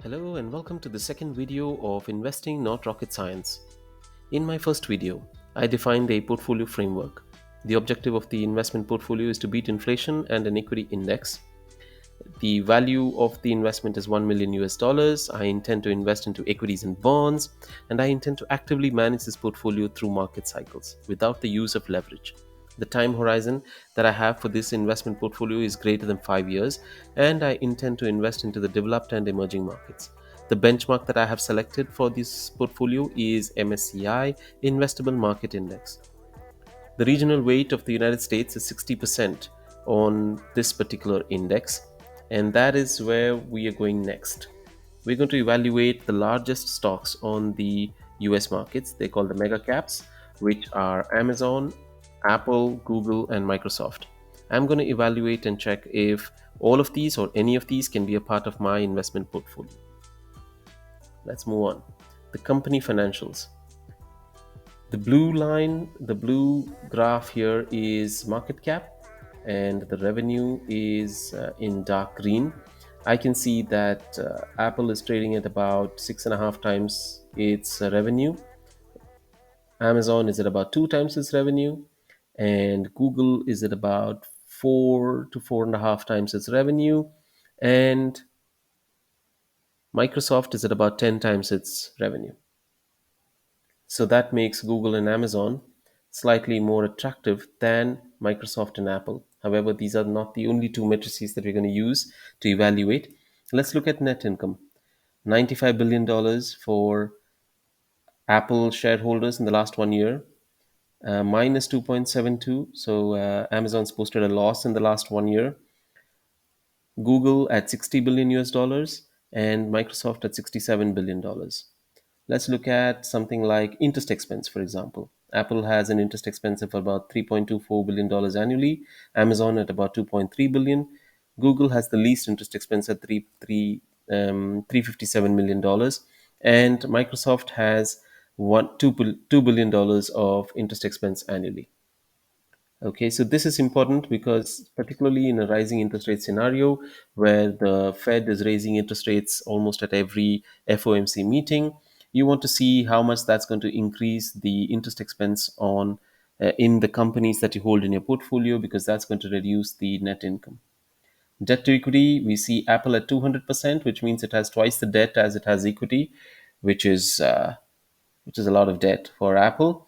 Hello and welcome to the second video of Investing Not Rocket Science. In my first video, I defined a portfolio framework. The objective of the investment portfolio is to beat inflation and an equity index. The value of the investment is 1 million US dollars. I intend to invest into equities and bonds, and I intend to actively manage this portfolio through market cycles without the use of leverage. The time horizon that I have for this investment portfolio is greater than 5 years, and I intend to invest into the developed and emerging markets. The benchmark that I have selected for this portfolio is MSCI Investable Market Index. The regional weight of the United States is 60% on this particular index, and that is where we are going next. We're going to evaluate the largest stocks on the US markets. They call the mega caps, which are Amazon, Apple, Google, and Microsoft. I'm going to evaluate and check if all of these or any of these can be a part of my investment portfolio. Let's move on. The company financials. The blue line, the blue graph here is market cap, and the revenue is in dark green. I can see that Apple is trading at about 6.5 times its revenue. Amazon is at about 2 times its revenue, and Google is at about 4 to 4.5 times its revenue, and Microsoft is at about 10 times its revenue. So that makes Google and Amazon slightly more attractive than Microsoft and Apple. However, these are not the only two matrices that we're going to use to evaluate. Let's look at net income. $95 billion for Apple shareholders in the last 1 year, minus 2.72. So Amazon's posted a loss in the last 1 year. Google at 60 billion US dollars and Microsoft at 67 billion dollars. Let's look at something like interest expense, for example. Apple has an interest expense of about $3.24 billion annually, Amazon at about $2.3 billion. Google has the least interest expense at $357 million dollars, and Microsoft has $2 billion dollars of interest expense annually. Okay, so this is important because, particularly in a rising interest rate scenario where the Fed is raising interest rates almost at every FOMC meeting, you want to see how much that's going to increase the interest expense on in the companies that you hold in your portfolio, because that's going to reduce the net income. Debt to equity, we see Apple at 200%, which means it has twice the debt as it has equity, which is uh, which is a lot of debt for Apple.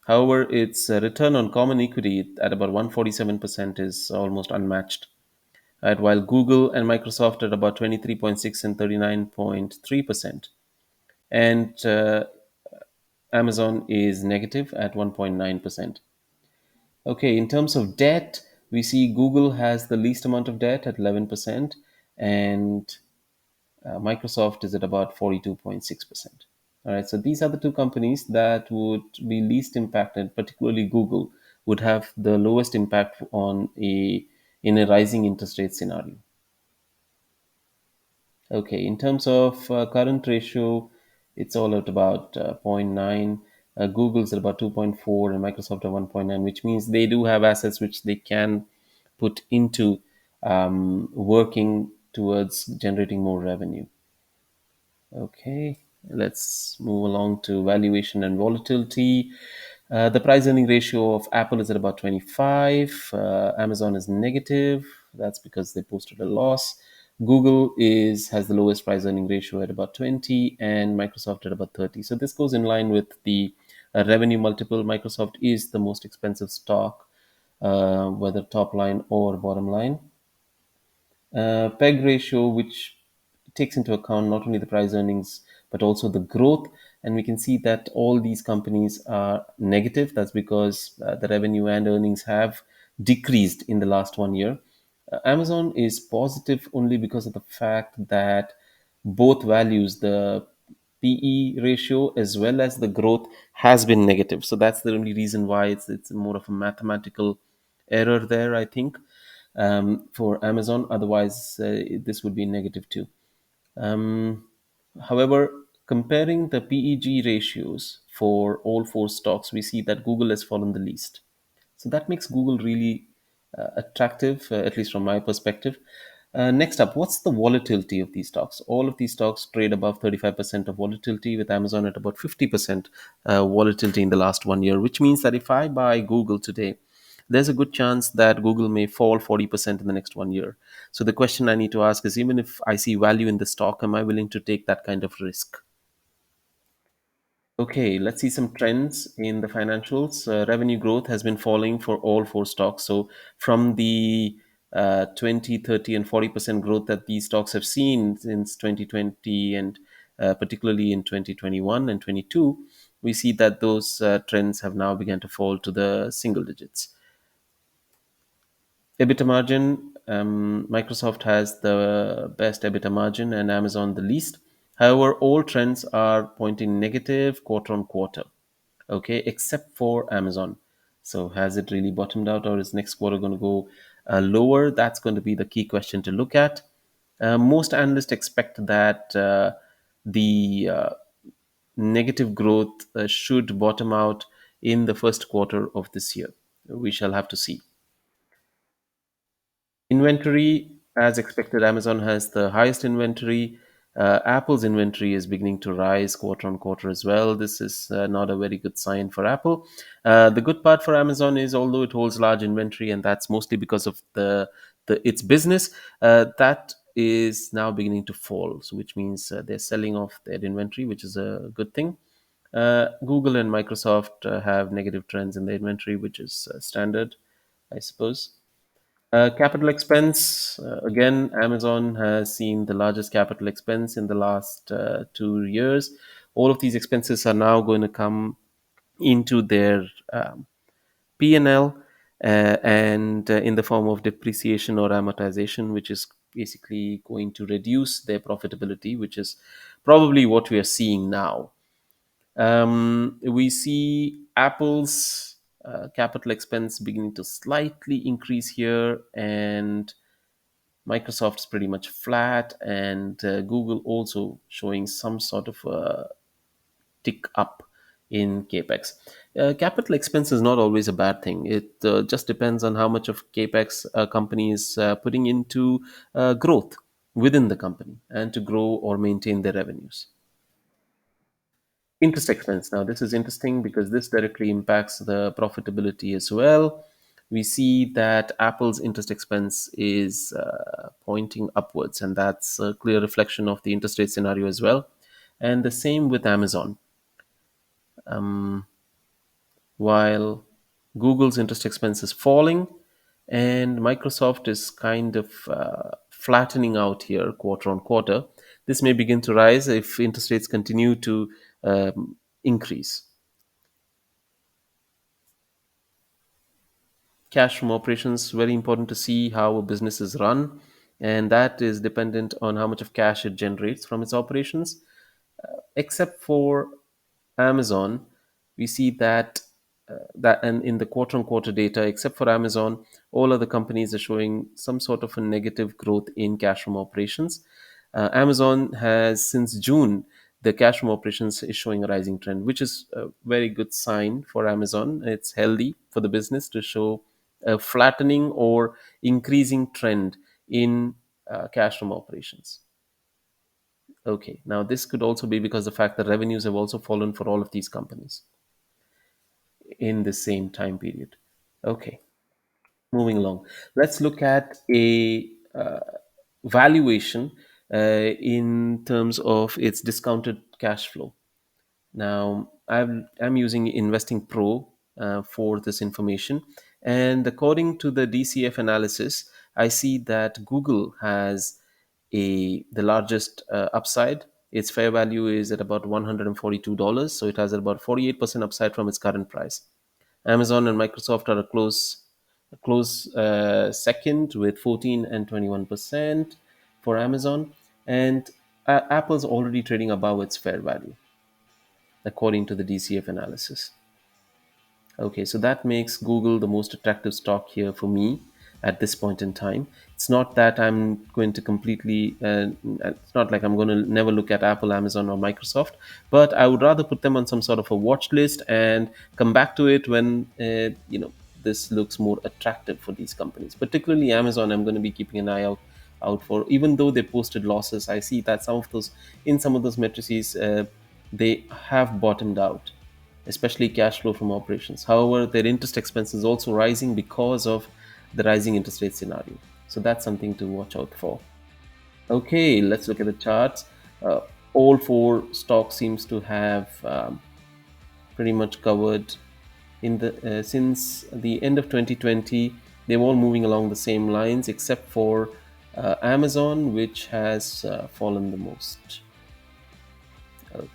However, its return on common equity at about 147% is almost unmatched. Right, while Google and Microsoft at about 23.6 and 39.3%. And Amazon is negative at 1.9%. Okay, in terms of debt, we see Google has the least amount of debt at 11%, and Microsoft is at about 42.6%. All right, so these are the two companies that would be least impacted, particularly Google would have the lowest impact in a rising interest rate scenario. Okay, in terms of current ratio, it's all at about zero point 0.9. Google's at about 2.4 and Microsoft at 1.9, which means they do have assets which they can put into working towards generating more revenue. Okay, let's move along to valuation and volatility. The price earning ratio of Apple is at about 25. Amazon is negative. That's because they posted a loss. Google is has the lowest price earning ratio at about 20, and Microsoft at about 30. So this goes in line with the revenue multiple. Microsoft is the most expensive stock, whether top line or bottom line. PEG ratio, which takes into account not only the price earnings but also the growth. And we can see that all these companies are negative. That's because the revenue and earnings have decreased in the last 1 year. Amazon is positive only because of the fact that both values, the PE ratio as well as the growth, has been negative. So that's the only reason why it's more of a mathematical error there, I think, for Amazon. Otherwise, this would be negative too. Um, However, comparing the PEG ratios for all four stocks, we see that Google has fallen the least. So that makes Google really attractive, at least from my perspective. Next up, what's the volatility of these stocks? All of these stocks trade above 35% of volatility, with Amazon at about 50% volatility in the last 1 year, which means that if I buy Google today, there's a good chance that Google may fall 40% in the next 1 year. So the question I need to ask is, even if I see value in the stock, am I willing to take that kind of risk? Okay, let's see some trends in the financials. Revenue growth has been falling for all four stocks. So, from the 20, 30, and 40% growth that these stocks have seen since 2020, and particularly in 2021 and 22, we see that those trends have now begun to fall to the single digits. EBITDA margin, Microsoft has the best EBITDA margin and Amazon the least. However, all trends are pointing negative quarter on quarter, okay, except for Amazon. So, has it really bottomed out, or is next quarter going to go lower? That's going to be the key question to look at. Most analysts expect that the negative growth should bottom out in the first quarter of this year. We shall have to see. Inventory, as expected, Amazon has the highest inventory. Apple's inventory is beginning to rise quarter on quarter as well. This is not a very good sign for Apple. The good part for Amazon is, although it holds large inventory, and that's mostly because of the its business, that is now beginning to fall. So, which means they're selling off their inventory, which is a good thing. Google and Microsoft have negative trends in the inventory, which is standard, I suppose. Capital expense, again, Amazon has seen the largest capital expense in the last 2 years. All of these expenses are now going to come into their P&L, and in the form of depreciation or amortization, which is basically going to reduce their profitability, which is probably what we are seeing now. We see Apple's capital expense beginning to slightly increase here, and Microsoft's pretty much flat, and Google also showing some sort of a tick up in capex. Capital expense is not always a bad thing. It just depends on how much of capex a company is putting into growth within the company and to grow or maintain their revenues. Interest expense. Now, this is interesting because this directly impacts the profitability as well. We see that Apple's interest expense is pointing upwards, and that's a clear reflection of the interest rate scenario as well. And the same with Amazon. While Google's interest expense is falling, and Microsoft is kind of flattening out here quarter on quarter. This may begin to rise if interest rates continue to increase. Cash from operations, very important to see how a business is run, and that is dependent on how much of cash it generates from its operations. Except for Amazon, we see that and in the quarter on quarter data, except for Amazon, all other companies are showing some sort of a negative growth in cash from operations. Amazon has, since June, the cash from operations is showing a rising trend, which is a very good sign for Amazon. It's healthy for the business to show a flattening or increasing trend in cash from operations. Okay, now this could also be because the fact that revenues have also fallen for all of these companies in the same time period. Okay, moving along. Let's look at a valuation in terms of its discounted cash flow. Now, I'm using Investing Pro for this information, and according to the DCF analysis, I see that Google has the largest upside. Its fair value is at about $142, so it has about 48% upside from its current price. Amazon and Microsoft are a close second with 14 and 21% for Amazon, and Apple's already trading above its fair value according to the DCF analysis. Okay, so that makes Google the most attractive stock here for me at this point in time. It's not that I'm going to completely, it's not like I'm going to never look at Apple, Amazon, or Microsoft, but I would rather put them on some sort of a watch list and come back to it when, this looks more attractive for these companies. Particularly Amazon, I'm going to be keeping an eye out out for. Even though they posted losses, I see that some of those matrices, they have bottomed out, especially cash flow from operations. However, their interest expense is also rising because of the rising interest rate scenario. So that's something to watch out for. Okay, let's look at the charts. Uh, all four stocks seems to have pretty much covered in the since the end of 2020. They're all moving along the same lines, except for Amazon, which has fallen the most. Okay.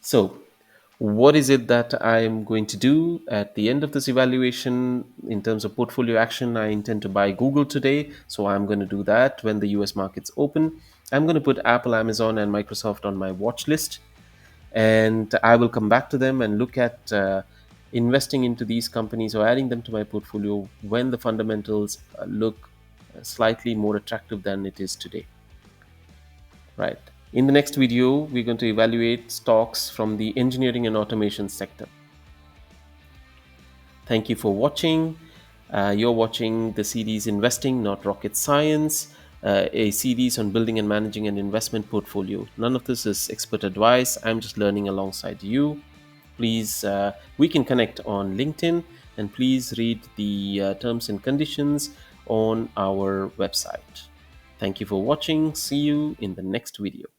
So, what is it that I'm going to do at the end of this evaluation in terms of portfolio action? I intend to buy Google today, so I'm going to do that when the US markets open. I'm going to put Apple, Amazon, and Microsoft on my watch list, and I will come back to them and look at investing into these companies or adding them to my portfolio when the fundamentals look slightly more attractive than it is today. Right. In the next video, we're going to evaluate stocks from the engineering and automation sector. Thank you for watching. You're watching the series Investing, Not Rocket Science, a series on building and managing an investment portfolio. None of this is expert advice. I'm just learning alongside you. Please, we can connect on LinkedIn, and please read the terms and conditions on our website. Thank you for watching. See you in the next video.